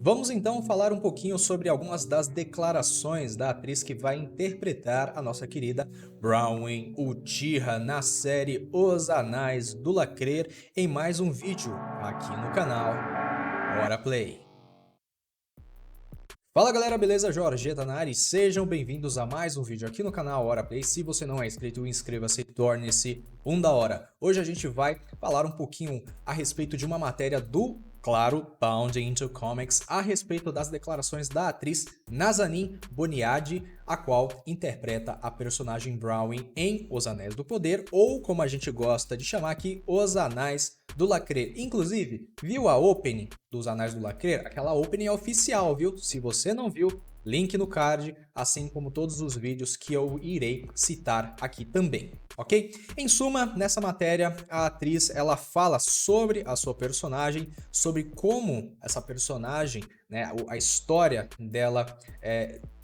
Vamos então falar um pouquinho sobre algumas das declarações da atriz que vai interpretar a nossa querida Bronwyn Uchiha na série Os Anais do Lacrer em mais um vídeo aqui no canal Hora Play. Fala galera, beleza? Jorgeta na área e sejam bem-vindos a mais um vídeo aqui no canal Hora Play. Se você não é inscrito, inscreva-se e torne-se um da hora. Hoje a gente vai falar um pouquinho a respeito de uma matéria do, claro, Bound Into Comics, a respeito das declarações da atriz Nazanin Boniadi, a qual interpreta a personagem Bronwyn em Os Anéis do Poder, ou como a gente gosta de chamar aqui, Os Anais do Lacrer. Inclusive, viu a opening dos Anais do Lacrer? Aquela opening é oficial, viu? Se você não viu, link no card, assim como todos os vídeos que eu irei citar aqui também, ok? Em suma, nessa matéria, a atriz ela fala sobre a sua personagem, sobre como essa personagem, né, a história dela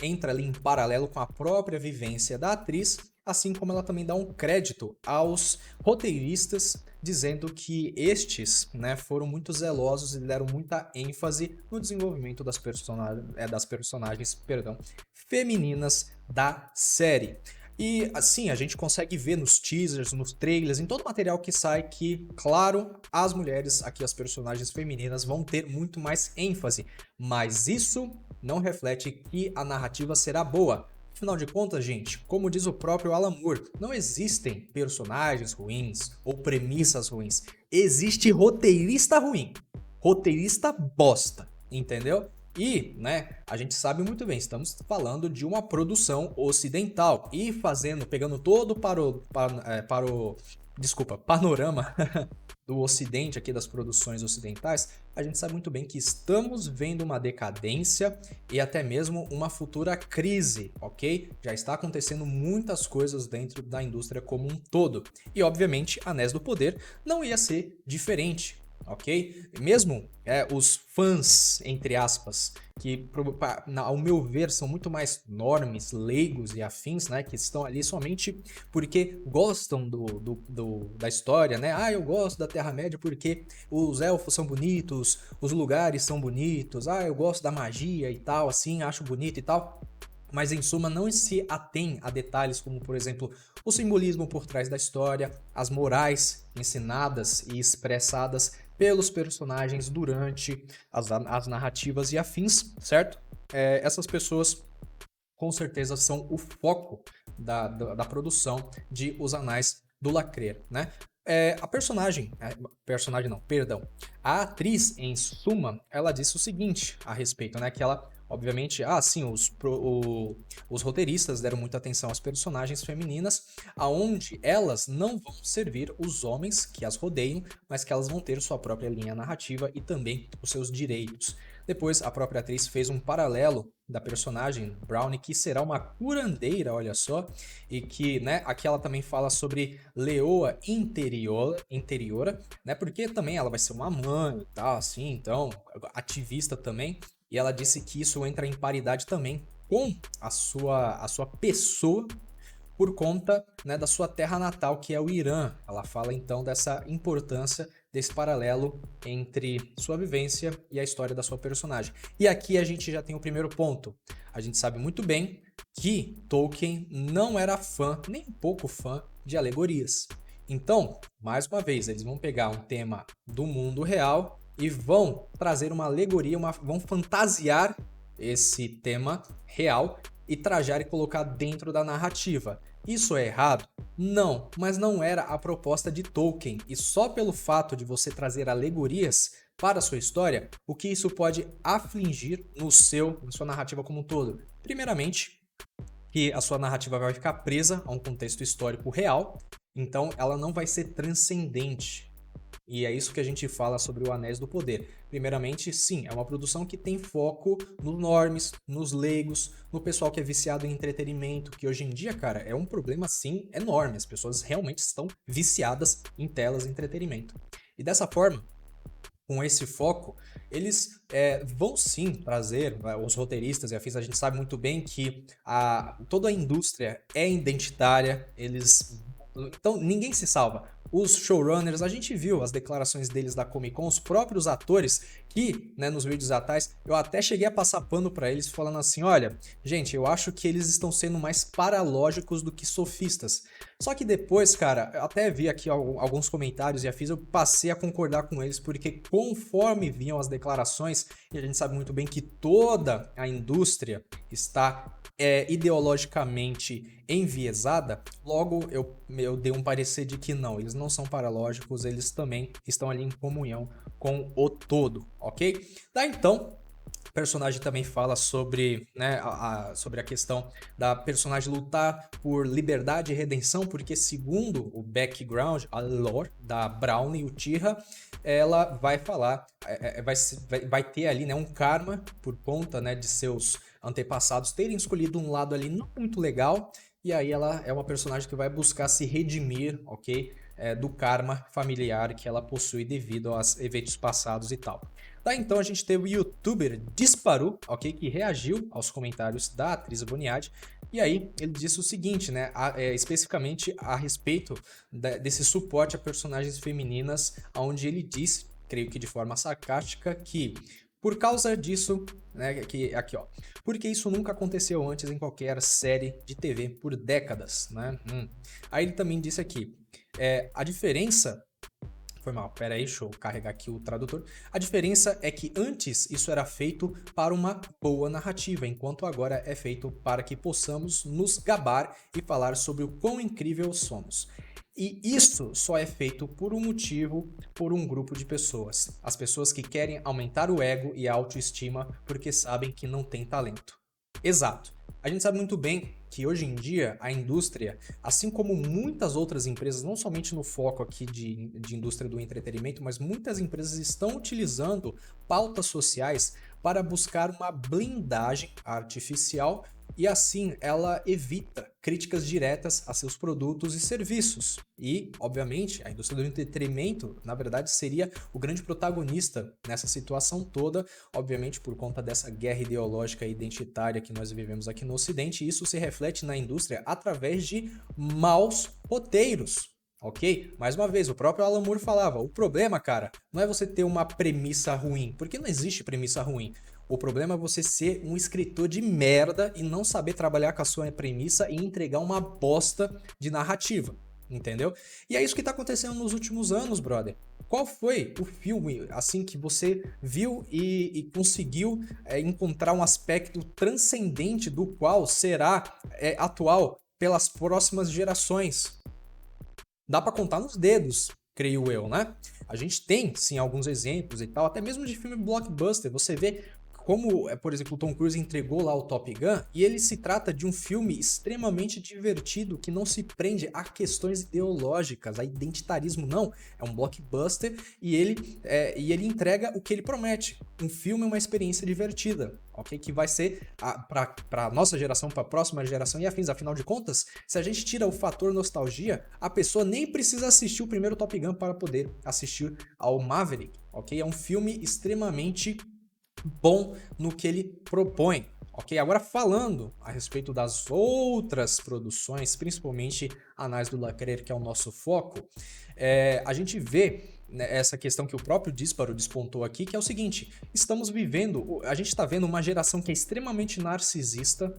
entra ali em paralelo com a própria vivência da atriz, assim como ela também dá um crédito aos roteiristas, dizendo que estes, né, foram muito zelosos e deram muita ênfase no desenvolvimento das personagens, femininas da série. E assim, a gente consegue ver nos teasers, nos trailers, em todo o material que sai que, claro, as mulheres, aqui as personagens femininas, vão ter muito mais ênfase. Mas isso não reflete que a narrativa será boa. Afinal de contas, gente, como diz o próprio Alan Moore, não existem personagens ruins ou premissas ruins. Existe roteirista ruim, roteirista bosta, entendeu? E, né, a gente sabe muito bem, estamos falando de uma produção ocidental e pegando todo panorama do ocidente aqui das produções ocidentais, a gente sabe muito bem que estamos vendo uma decadência e até mesmo uma futura crise, ok? Já está acontecendo muitas coisas dentro da indústria como um todo. E obviamente Anéis do Poder não ia ser diferente, ok? Mesmo os fãs, entre aspas, que ao meu ver são muito mais normes, leigos e afins, né, que estão ali somente porque gostam da história, né? Ah, eu gosto da Terra-média porque os elfos são bonitos, os lugares são bonitos, ah, eu gosto da magia e tal, assim, acho bonito e tal. Mas em suma não se atém a detalhes como, por exemplo, o simbolismo por trás da história, as morais ensinadas e expressadas pelos personagens durante as narrativas e afins, certo? Essas pessoas com certeza são o foco da produção de Os Anais do Lacrer, né? Personagem não, perdão. A atriz, em suma, ela disse o seguinte a respeito, né? Que ela, obviamente, sim, os roteiristas deram muita atenção às personagens femininas, aonde elas não vão servir os homens que as rodeiam, mas que elas vão ter sua própria linha narrativa e também os seus direitos. Depois, a própria atriz fez um paralelo da personagem Brownie, que será uma curandeira, olha só, e que, né, aqui ela também fala sobre leoa interiora, né, porque também ela vai ser uma mãe e tal, assim, então, ativista também, e ela disse que isso entra em paridade também com a sua pessoa, por conta, né, da sua terra natal, que é o Irã. Ela fala então dessa importância desse paralelo entre sua vivência e a história da sua personagem. E aqui a gente já tem o primeiro ponto. A gente sabe muito bem que Tolkien não era fã, nem um pouco fã, de alegorias. Então, mais uma vez, eles vão pegar um tema do mundo real e vão trazer uma alegoria, vão fantasiar esse tema real e trajar e colocar dentro da narrativa. Isso é errado? Não, mas não era a proposta de Tolkien, e só pelo fato de você trazer alegorias para a sua história, o que isso pode afligir na sua narrativa como um todo. Primeiramente, que a sua narrativa vai ficar presa a um contexto histórico real, então ela não vai ser transcendente. E é isso que a gente fala sobre o Anéis do Poder. Primeiramente, sim, é uma produção que tem foco nos normes, nos leigos, no pessoal que é viciado em entretenimento, que hoje em dia, cara, é um problema, sim, enorme. As pessoas realmente estão viciadas em telas de entretenimento. E dessa forma, com esse foco, eles vão sim trazer, os roteiristas e afins, a gente sabe muito bem que toda a indústria é identitária, então ninguém se salva. os showrunners, a gente viu as declarações deles da Comic Con, os próprios atores que, né, nos vídeos atrás, eu até cheguei a passar pano pra eles falando assim, olha, gente, eu acho que eles estão sendo mais paralógicos do que sofistas. Só que depois, cara, eu até vi aqui alguns comentários e afins, eu passei a concordar com eles, porque conforme vinham as declarações, e a gente sabe muito bem que toda a indústria está ideologicamente enviesada, logo eu dei um parecer de que não, eles não são paralógicos, eles também estão ali em comunhão com o todo, ok? Daí então, o personagem também fala sobre, né, sobre a questão da personagem lutar por liberdade e redenção, porque segundo o background, a lore da Brownie Uchiha, ela vai falar, vai ter ali, né, um karma por conta, né, de seus antepassados terem escolhido um lado ali não muito legal, e aí ela é uma personagem que vai buscar se redimir, ok? Do karma familiar que ela possui devido aos eventos passados e tal. Daí então a gente teve o youtuber Disparu, ok? Que reagiu aos comentários da atriz Boniad. E aí ele disse o seguinte, né? Especificamente a respeito desse suporte a personagens femininas, onde ele disse, creio que de forma sarcástica, que por causa disso, né? Aqui ó. Porque isso nunca aconteceu antes em qualquer série de TV por décadas, né? Aí ele também disse aqui, a diferença. Foi mal, pera aí, deixa eu carregar aqui o tradutor. A diferença é que antes isso era feito para uma boa narrativa, enquanto agora é feito para que possamos nos gabar e falar sobre o quão incrível somos. E isso só é feito por um motivo, por um grupo de pessoas. As pessoas que querem aumentar o ego e a autoestima porque sabem que não tem talento. Exato. A gente sabe muito bem que hoje em dia a indústria, assim como muitas outras empresas, não somente no foco aqui de indústria do entretenimento, mas muitas empresas estão utilizando pautas sociais para buscar uma blindagem artificial e assim ela evita críticas diretas a seus produtos e serviços. E, obviamente, a indústria do entretenimento, na verdade, seria o grande protagonista nessa situação toda, obviamente por conta dessa guerra ideológica e identitária que nós vivemos aqui no Ocidente, e isso se reflete na indústria através de maus roteiros. Ok? Mais uma vez, o próprio Alan Moore falava, o problema, cara, não é você ter uma premissa ruim, porque não existe premissa ruim. O problema é você ser um escritor de merda e não saber trabalhar com a sua premissa e entregar uma bosta de narrativa, entendeu? E é isso que tá acontecendo nos últimos anos, brother. Qual foi o filme, assim, que você viu e conseguiu encontrar um aspecto transcendente do qual será atual pelas próximas gerações? Dá pra contar nos dedos, creio eu, né? A gente tem, sim, alguns exemplos e tal, até mesmo de filme blockbuster. Você vê como, por exemplo, o Tom Cruise entregou lá o Top Gun, e ele se trata de um filme extremamente divertido, que não se prende a questões ideológicas, a identitarismo, não. É um blockbuster e ele entrega o que ele promete. Um filme é uma experiência divertida, ok? Que vai ser para nossa geração, para a próxima geração e afins. Afinal de contas, se a gente tira o fator nostalgia, a pessoa nem precisa assistir o primeiro Top Gun para poder assistir ao Maverick, ok? É um filme extremamente bom no que ele propõe, ok? Agora falando a respeito das outras produções, principalmente a Anais do Lacrer, que é o nosso foco, a gente vê, né, essa questão que o próprio Disparo despontou aqui, que é o seguinte, a gente está vendo uma geração que é extremamente narcisista,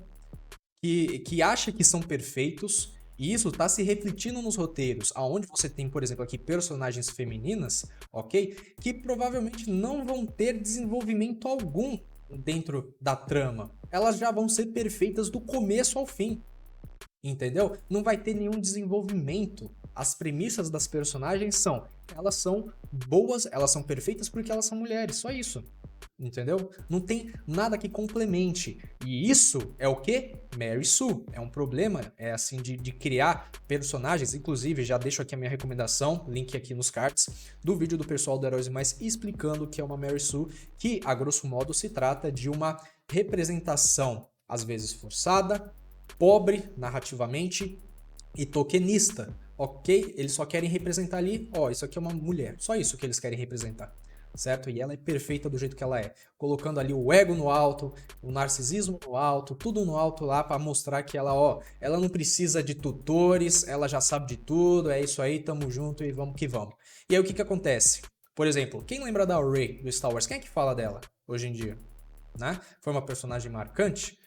que acha que são perfeitos, e isso está se refletindo nos roteiros, aonde você tem, por exemplo, aqui personagens femininas, ok? Que provavelmente não vão ter desenvolvimento algum dentro da trama. Elas já vão ser perfeitas do começo ao fim, entendeu? Não vai ter nenhum desenvolvimento. As premissas das personagens elas são boas, elas são perfeitas porque elas são mulheres, só isso. Entendeu? Não tem nada que complemente. E isso é o que? Mary Sue. É um problema, assim, de criar personagens. Inclusive, já deixo aqui a minha recomendação, link aqui nos cards, do vídeo do pessoal do Heróis Mais explicando o que é uma Mary Sue, que, a grosso modo, se trata de uma representação, às vezes forçada, pobre narrativamente e tokenista. Ok? Eles só querem representar ali, ó, isso aqui é uma mulher. Só isso que eles querem representar. certo? E ela é perfeita do jeito que ela é, colocando ali o ego no alto, o narcisismo no alto, tudo no alto lá pra mostrar que ela, ó, ela não precisa de tutores, ela já sabe de tudo, é isso aí, tamo junto e vamos que vamos. E aí o que que acontece? Por exemplo, quem lembra da Rey do Star Wars? Quem é que fala dela hoje em dia? Né? Foi uma personagem marcante?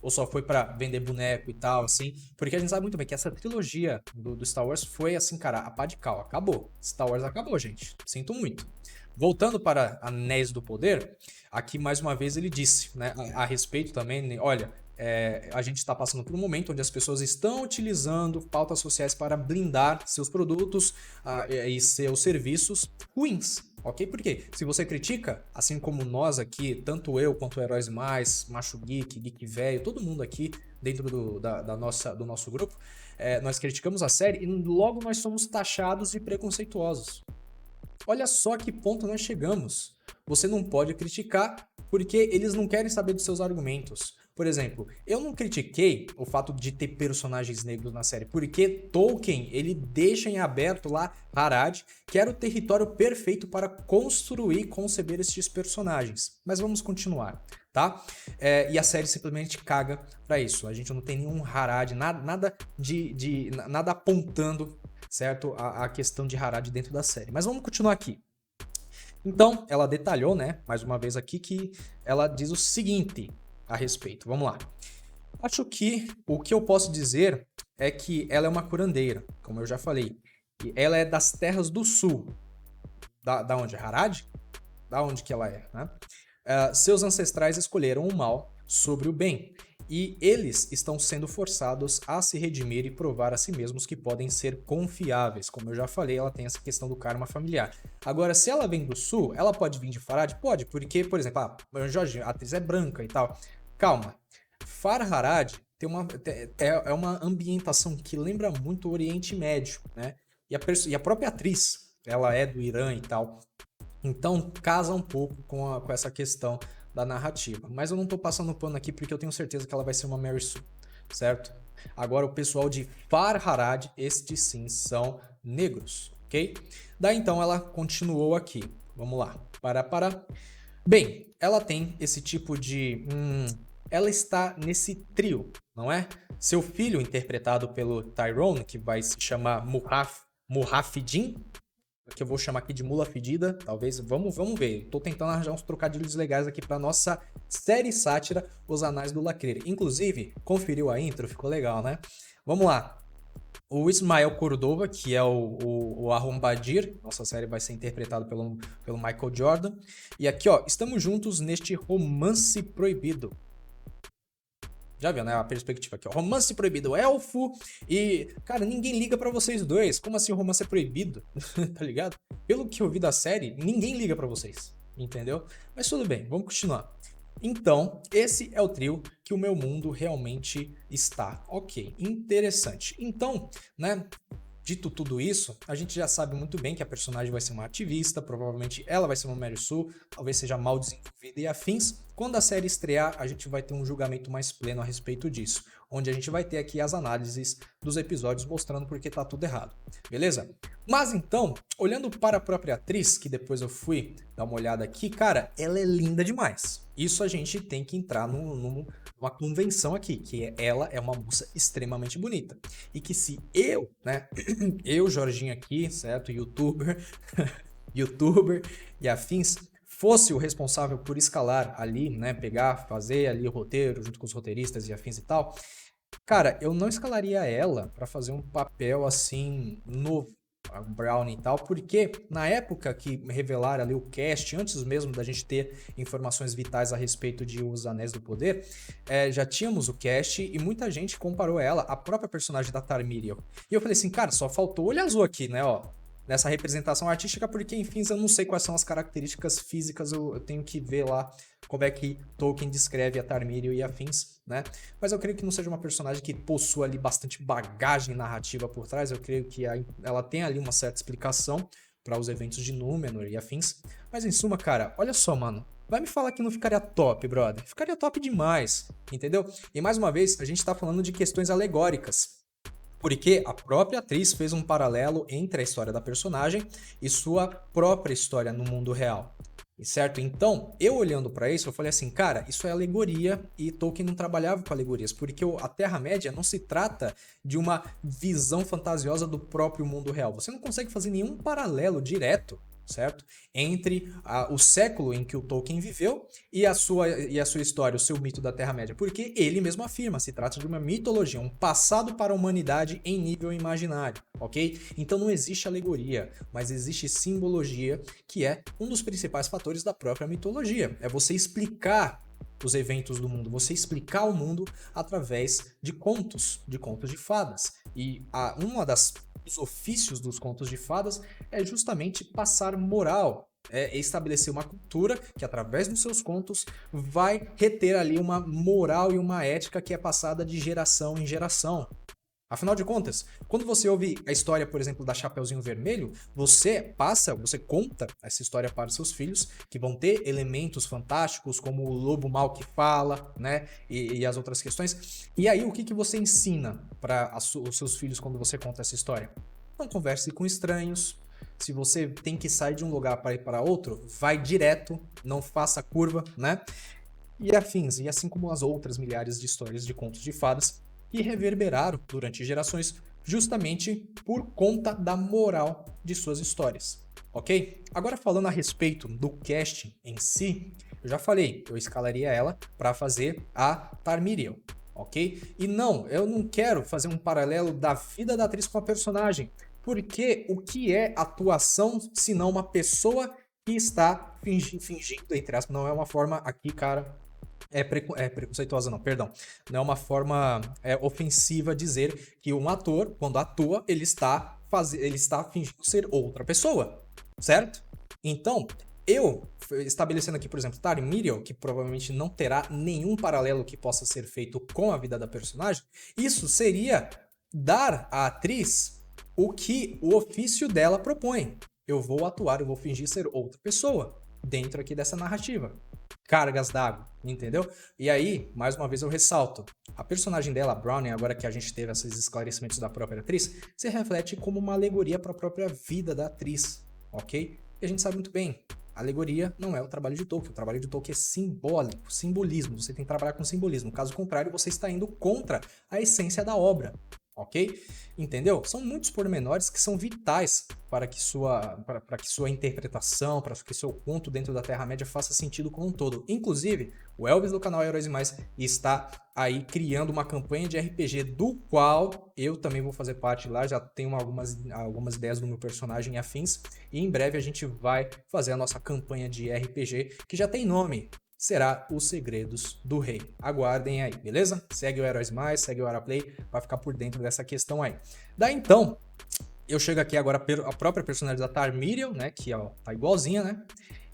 Ou só foi pra vender boneco e tal, assim? Porque a gente sabe muito bem que essa trilogia do Star Wars foi assim, cara, a pá de cal, acabou. Star Wars acabou, gente. Sinto muito. Voltando para Anéis do Poder, aqui mais uma vez ele disse, né, a respeito também, né, olha, a gente está passando por um momento onde as pessoas estão utilizando pautas sociais para blindar seus produtos e seus serviços ruins. Ok? Porque se você critica, assim como nós aqui, tanto eu quanto o Heróis Mais, Macho Geek, Geek Velho, todo mundo aqui dentro do nosso grupo, nós criticamos a série e logo nós somos taxados de preconceituosos. Olha só que ponto nós chegamos. Você não pode criticar porque eles não querem saber dos seus argumentos. Por exemplo, eu não critiquei o fato de ter personagens negros na série, porque Tolkien, ele deixa em aberto lá Harad, que era o território perfeito para construir e conceber estes personagens. Mas vamos continuar, tá? E a série simplesmente caga pra isso. A gente não tem nenhum Harad, nada apontando, certo? A questão de Harad dentro da série. Mas vamos continuar aqui. Então, ela detalhou, né, mais uma vez aqui, que ela diz o seguinte a respeito. Vamos lá. Acho que o que eu posso dizer é que ela é uma curandeira, como eu já falei. E ela é das terras do sul. Da onde? Harad? Da onde que ela é, né? Seus ancestrais escolheram o mal sobre o bem. E eles estão sendo forçados a se redimir e provar a si mesmos que podem ser confiáveis. Como eu já falei, ela tem essa questão do karma familiar. Agora, se ela vem do sul, ela pode vir de Farad? Pode, porque, por exemplo, Jorge, a atriz é branca e tal. Calma. Farhad é uma ambientação que lembra muito o Oriente Médio, né? E a própria atriz, ela é do Irã e tal. Então, casa um pouco com essa questão da narrativa. Mas eu não tô passando pano aqui porque eu tenho certeza que ela vai ser uma Mary Sue, certo? Agora, o pessoal de Farhad, estes sim são negros, ok? Daí então ela continuou aqui. Vamos lá. Para. Bem, ela tem esse tipo de. Ela está nesse trio, não é? Seu filho, interpretado pelo Tyrone, que vai se chamar Murrafidin, que eu vou chamar aqui de Mula Fedida, talvez, vamos ver. Tô tentando arranjar uns trocadilhos legais aqui pra nossa série sátira, Os Anais do Lacreiro. Inclusive, conferiu a intro, ficou legal, né? Vamos lá. O Ismael Cordova, que é o Arrombadir, nossa série vai ser interpretado pelo Michael Jordan. E aqui, ó, estamos juntos neste romance proibido. Já viu, né? A perspectiva aqui, ó. Romance proibido, elfo e... Cara, ninguém liga pra vocês dois. Como assim o romance é proibido? Tá ligado? Pelo que eu vi da série, ninguém liga pra vocês. Entendeu? Mas tudo bem, vamos continuar. Então, esse é o trio que o meu mundo realmente está. Ok, interessante. Então, né... Dito tudo isso, a gente já sabe muito bem que a personagem vai ser uma ativista, provavelmente ela vai ser uma Mary Sue, talvez seja mal desenvolvida e afins. Quando a série estrear, a gente vai ter um julgamento mais pleno a respeito disso, onde a gente vai ter aqui as análises dos episódios mostrando porque tá tudo errado, beleza? Mas então, olhando para a própria atriz, que depois eu fui dar uma olhada aqui, cara, ela é linda demais. Isso a gente tem que entrar numa convenção aqui, que ela é uma moça extremamente bonita. E que se eu, né, eu, Jorginho aqui, certo, youtuber e afins, fosse o responsável por escalar ali, né, pegar, fazer ali o roteiro junto com os roteiristas e afins e tal, cara, eu não escalaria ela pra fazer um papel assim novo, a Brownie e tal, porque na época que revelaram ali o cast, antes mesmo da gente ter informações vitais a respeito de Os Anéis do Poder, já tínhamos o cast e muita gente comparou ela à própria personagem da Tarmiriel. E eu falei assim, cara, só faltou o olho azul aqui, né, ó, nessa representação artística, porque, enfim, eu não sei quais são as características físicas, eu tenho que ver lá como é que Tolkien descreve a Tarmiriel e afins, né? Mas eu creio que não seja uma personagem que possua ali bastante bagagem narrativa por trás, eu creio que ela tem ali uma certa explicação para os eventos de Númenor e afins. Mas em suma, cara, olha só, mano, vai me falar que não ficaria top, brother. Ficaria top demais, entendeu? E mais uma vez, a gente tá falando de questões alegóricas. Porque a própria atriz fez um paralelo entre a história da personagem e sua própria história no mundo real. Certo? Então, eu olhando para isso, eu falei assim, cara, isso é alegoria e Tolkien não trabalhava com alegorias, porque a Terra-média não se trata de uma visão fantasiosa do próprio mundo real. Você não consegue fazer nenhum paralelo direto, certo? Entre o século em que o Tolkien viveu e a sua história, o seu mito da Terra-média, porque ele mesmo afirma, se trata de uma mitologia, um passado para a humanidade em nível imaginário, ok? Então não existe alegoria, mas existe simbologia, que é um dos principais fatores da própria mitologia. É você explicar os eventos do mundo, você explicar o mundo através de contos de fadas. E uma das os ofícios dos contos de fadas é justamente passar moral, é estabelecer uma cultura que, através dos seus contos, vai reter ali uma moral e uma ética que é passada de geração em geração. Afinal de contas, quando você ouve a história, por exemplo, da Chapeuzinho Vermelho, você conta essa história para os seus filhos, que vão ter elementos fantásticos, como o lobo mau que fala, né? E as outras questões. E aí, o que você ensina para os seus filhos quando você conta essa história? Não converse com estranhos. Se você tem que sair de um lugar para ir para outro, vai direto, não faça curva, né? E afins, e assim como as outras milhares de histórias de contos de fadas que reverberaram durante gerações justamente por conta da moral de suas histórias, ok? Agora falando a respeito do cast em si, eu já falei, eu escalaria ela para fazer a Tarmiriel, ok? E não, eu não quero fazer um paralelo da vida da atriz com a personagem, porque o que é atuação se não uma pessoa que está fingindo, entre aspas, não é uma forma aqui, cara, preconceituosa não, perdão. Não é uma forma ofensiva dizer que um ator, quando atua, ele está fingindo ser outra pessoa, certo? Então, eu estabelecendo aqui, por exemplo, Tarmiriel, que provavelmente não terá nenhum paralelo que possa ser feito com a vida da personagem, isso seria dar à atriz o que o ofício dela propõe. Eu vou atuar, eu vou fingir ser outra pessoa dentro aqui dessa narrativa. Cargas d'água, entendeu? E aí, mais uma vez eu ressalto, a personagem dela, a Brownie, agora que a gente teve esses esclarecimentos da própria atriz, se reflete como uma alegoria para a própria vida da atriz, ok? E a gente sabe muito bem, alegoria não é o trabalho de Tolkien, o trabalho de Tolkien é simbólico, simbolismo, você tem que trabalhar com simbolismo, caso contrário você está indo contra a essência da obra, ok? Entendeu? São muitos pormenores que são vitais para que sua interpretação, para que seu conto dentro da Terra-média faça sentido como um todo. Inclusive, o Elvis do canal Heróis e Mais está aí criando uma campanha de RPG do qual eu também vou fazer parte lá, já tenho algumas ideias do meu personagem e afins, e em breve a gente vai fazer a nossa campanha de RPG, que já tem nome, será Os Segredos do Rei. Aguardem aí, beleza? Segue o Heróis Mais, segue o Araplay, vai ficar por dentro dessa questão aí. Daí então, eu chego aqui agora a própria personagem da Tarmiriel, né, que ó, tá igualzinha, né?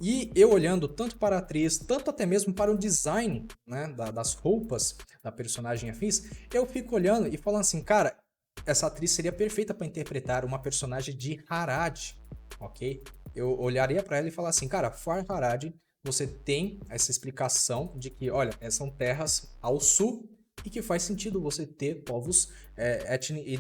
E eu olhando tanto para a atriz, tanto até mesmo para o design, né, das roupas da personagem afins, eu fico olhando e falando assim, cara, essa atriz seria perfeita para interpretar uma personagem de Harad, ok? Eu olharia para ela e falar assim, cara, Harad, você tem essa explicação de que, olha, são terras ao sul e que faz sentido você ter povos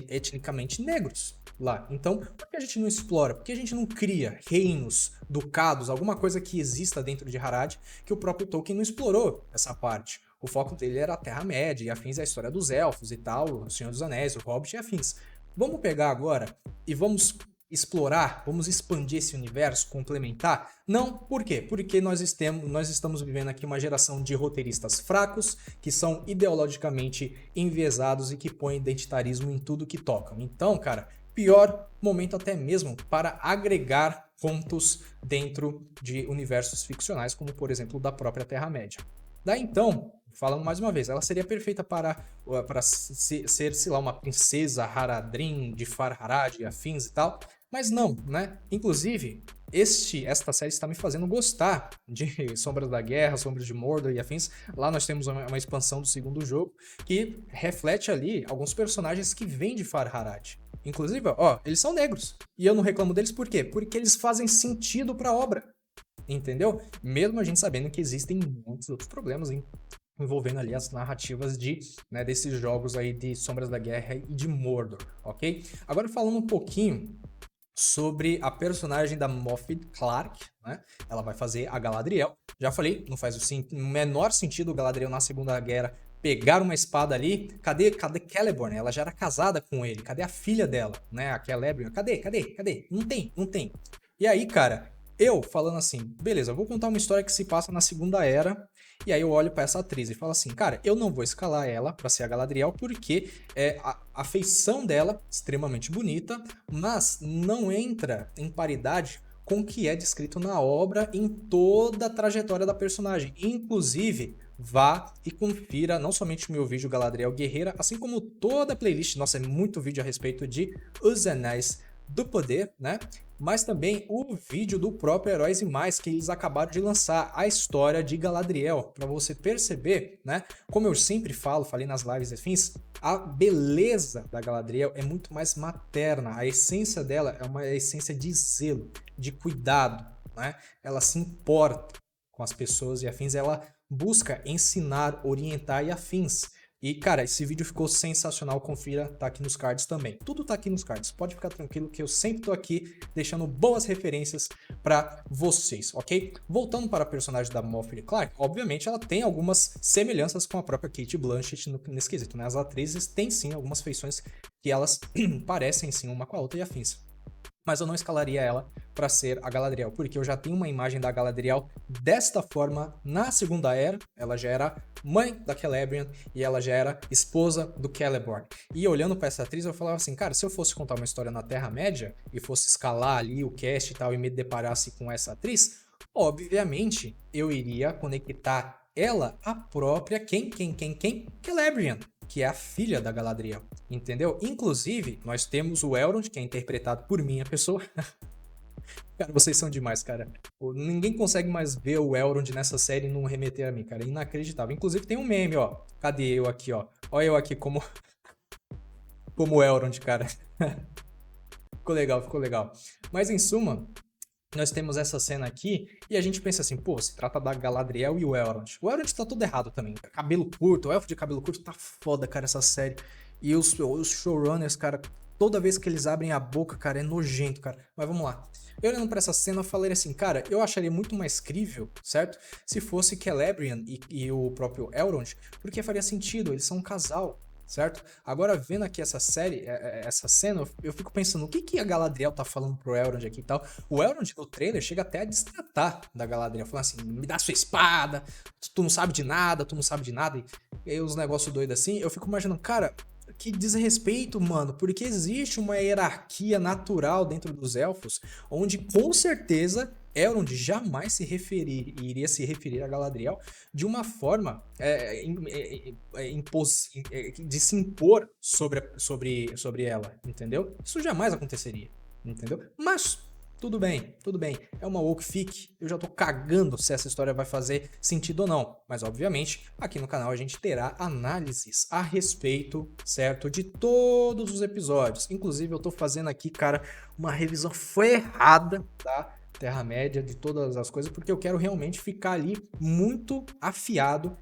etnicamente negros lá. Então, por que a gente não explora? Por que a gente não cria reinos, ducados, alguma coisa que exista dentro de Harad que o próprio Tolkien não explorou essa parte? O foco dele era a Terra-média e afins, a história dos elfos e tal, o Senhor dos Anéis, o Hobbit e afins. Vamos pegar agora e vamos explorar, vamos expandir esse universo, complementar? Não, por quê? Porque nós estamos vivendo aqui uma geração de roteiristas fracos, que são ideologicamente enviesados e que põem identitarismo em tudo que tocam. Então, cara, pior momento até mesmo para agregar contos dentro de universos ficcionais, como por exemplo o da própria Terra-média. Daí então, falando mais uma vez, ela seria perfeita para ser, sei lá, uma princesa Haradrim, de Farharad e afins e tal, mas não, né? Inclusive, esta série está me fazendo gostar de Sombras da Guerra, Sombras de Mordor e afins. Lá nós temos uma expansão do segundo jogo que reflete ali alguns personagens que vêm de Farharad. Inclusive, ó, eles são negros. E eu não reclamo deles por quê? Porque eles fazem sentido para a obra. Entendeu? Mesmo a gente sabendo que existem muitos outros problemas envolvendo ali as narrativas né, desses jogos aí de Sombras da Guerra e de Mordor, ok? Agora falando um pouquinho sobre a personagem da Moff Clark, né? Ela vai fazer a Galadriel. Já falei, não faz o menor sentido o Galadriel na Segunda Guerra pegar uma espada ali. Cadê Celeborn? Ela já era casada com ele. Cadê a filha dela, né? A Celebrian. Cadê? Não tem. E aí, cara, eu falando assim, beleza, eu vou contar uma história que se passa na Segunda Era. E aí eu olho pra essa atriz e falo assim, cara, eu não vou escalar ela pra ser a Galadriel porque a feição dela, extremamente bonita, mas não entra em paridade com o que é descrito na obra em toda a trajetória da personagem. Inclusive, vá e confira não somente o meu vídeo Galadriel Guerreira, assim como toda a playlist, nossa, é muito vídeo a respeito de Os Anéis do Poder, né? Mas também o vídeo do próprio Heróis e Mais, que eles acabaram de lançar, a história de Galadriel, para você perceber, né? Como eu sempre falo, falei nas lives e afins, a beleza da Galadriel é muito mais materna, a essência dela é uma essência de zelo, de cuidado, né? Ela se importa com as pessoas e afins, ela busca ensinar, orientar e afins. E, cara, esse vídeo ficou sensacional, confira, tá aqui nos cards também. Tudo tá aqui nos cards, pode ficar tranquilo que eu sempre tô aqui deixando boas referências para vocês, ok? Voltando para a personagem da Moff Clark, obviamente ela tem algumas semelhanças com a própria Cate Blanchett nesse quesito, né? As atrizes têm sim algumas feições que elas parecem sim uma com a outra e afins. Mas eu não escalaria ela para ser a Galadriel, porque eu já tenho uma imagem da Galadriel desta forma na Segunda Era. Ela já era mãe da Celebrian e ela já era esposa do Celeborn. E olhando para essa atriz, eu falava assim, cara, se eu fosse contar uma história na Terra-média e fosse escalar ali o cast e tal e me deparasse com essa atriz, obviamente eu iria conectar ela à própria quem? Celebrian, que é a filha da Galadriel, entendeu? Inclusive, nós temos o Elrond, que é interpretado por minha pessoa. Cara, vocês são demais, cara. Ninguém consegue mais ver o Elrond nessa série e não remeter a mim, cara. É inacreditável. Inclusive tem um meme, ó. Cadê eu aqui, ó? Olha eu aqui como Elrond, cara. Ficou legal. Mas em suma, nós temos essa cena aqui e a gente pensa assim, pô, se trata da Galadriel e o Elrond. O Elrond tá tudo errado também. Cabelo curto, o elfo de cabelo curto tá foda, cara, essa série. E os showrunners, cara, toda vez que eles abrem a boca, cara, é nojento, cara. Mas vamos lá. Eu olhando pra essa cena, eu falei assim, cara, eu acharia muito mais crível, certo? Se fosse Celebrian e o próprio Elrond, porque faria sentido, eles são um casal, certo? Agora, vendo aqui essa série, essa cena, eu fico pensando, o que que a Galadriel tá falando pro Elrond aqui e tal? O Elrond no trailer chega até a destratar da Galadriel, falando assim, me dá sua espada, tu não sabe de nada, e aí os negócios doidos assim, eu fico imaginando, cara, que desrespeito, mano, porque existe uma hierarquia natural dentro dos elfos, onde com certeza Elrond jamais iria se referir a Galadriel de uma forma de se impor sobre ela, entendeu? Isso jamais aconteceria, entendeu? Mas tudo bem, é uma woke fic, eu já tô cagando se essa história vai fazer sentido ou não, mas obviamente aqui no canal a gente terá análises a respeito, certo, de todos os episódios, inclusive eu tô fazendo aqui, cara, uma revisão ferrada, tá? Terra-média, de todas as coisas, porque eu quero realmente ficar ali muito afiado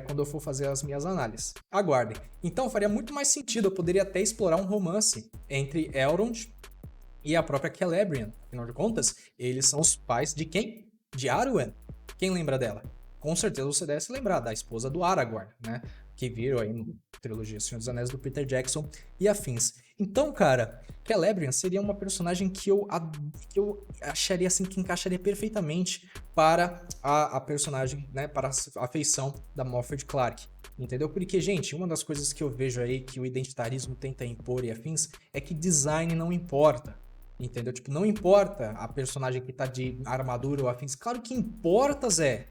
quando eu for fazer as minhas análises. Aguardem. Então faria muito mais sentido, eu poderia até explorar um romance entre Elrond e a própria Celebrian. Afinal de contas, eles são os pais de quem? De Arwen. Quem lembra dela? Com certeza você deve se lembrar da esposa do Aragorn, né? Que viram aí no trilogia Senhor dos Anéis do Peter Jackson e afins. Então, cara, Celebrian seria uma personagem que eu acharia assim que encaixaria perfeitamente para a personagem, né, para a feição da Moffat Clark. Entendeu? Porque, gente, uma das coisas que eu vejo aí que o identitarismo tenta impor e afins é que design não importa. Entendeu? Tipo, não importa a personagem que tá de armadura ou afins. Claro que importa, Zé.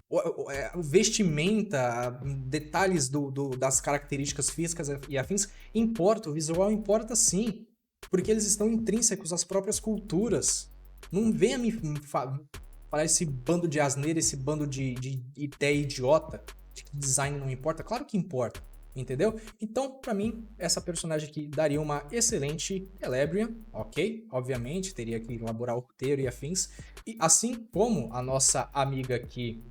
O vestimenta, detalhes das características físicas e afins, importa. O visual importa sim. Porque eles estão intrínsecos às próprias culturas. Não venha me falar esse bando de asneira, esse bando de ideia idiota de que design não importa. Claro que importa. Entendeu? Então, pra mim, essa personagem aqui daria uma excelente Celebrian, ok? Obviamente, teria que elaborar o roteiro e afins. E assim como a nossa amiga aqui,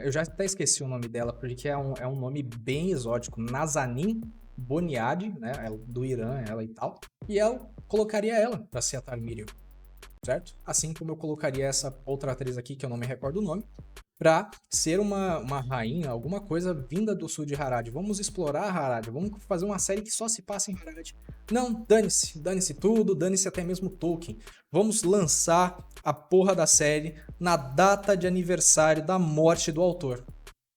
Eu já até esqueci o nome dela, porque é um nome bem exótico. Nazanin Boniadi, né? Do Irã, ela e tal. E eu colocaria ela pra ser a Tarmiriel, certo? Assim como eu colocaria essa outra atriz aqui, que eu não me recordo o nome, pra ser uma rainha, alguma coisa vinda do sul de Harad. Vamos explorar Harad, vamos fazer uma série que só se passa em Harad. Não, dane-se, dane-se tudo, dane-se até mesmo Tolkien. Vamos lançar a porra da série na data de aniversário da morte do autor.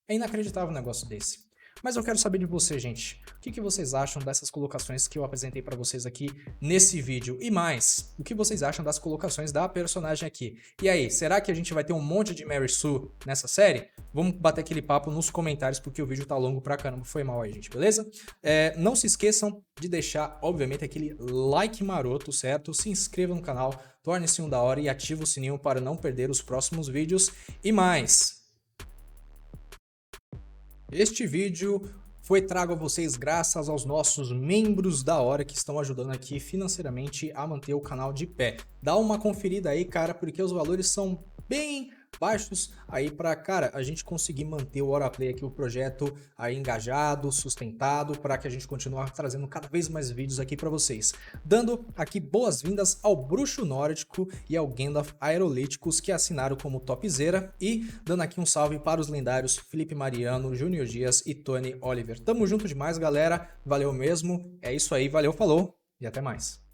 É inacreditável um negócio desse. Mas eu quero saber de você, gente. O que vocês acham dessas colocações que eu apresentei para vocês aqui nesse vídeo? E mais, o que vocês acham das colocações da personagem aqui? E aí, será que a gente vai ter um monte de Mary Sue nessa série? Vamos bater aquele papo nos comentários, porque o vídeo tá longo pra caramba. Foi mal aí, gente, beleza? Não se esqueçam de deixar, obviamente, aquele like maroto, certo? Se inscreva no canal, torne-se um da hora e ative o sininho para não perder os próximos vídeos. E mais... Este vídeo foi trago a vocês graças aos nossos membros da hora que estão ajudando aqui financeiramente a manter o canal de pé. Dá uma conferida aí, cara, porque os valores são bem baixos aí para, cara, a gente conseguir manter o HoraPlay aqui, o projeto aí engajado, sustentado, para que a gente continue trazendo cada vez mais vídeos aqui para vocês. Dando aqui boas-vindas ao Bruxo Nórdico e ao Gandalf Aerolíticos, que assinaram como topzera, e dando aqui um salve para os lendários Felipe Mariano, Júnior Dias e Tony Oliver. Tamo junto demais, galera. Valeu mesmo. É isso aí, valeu, falou e até mais.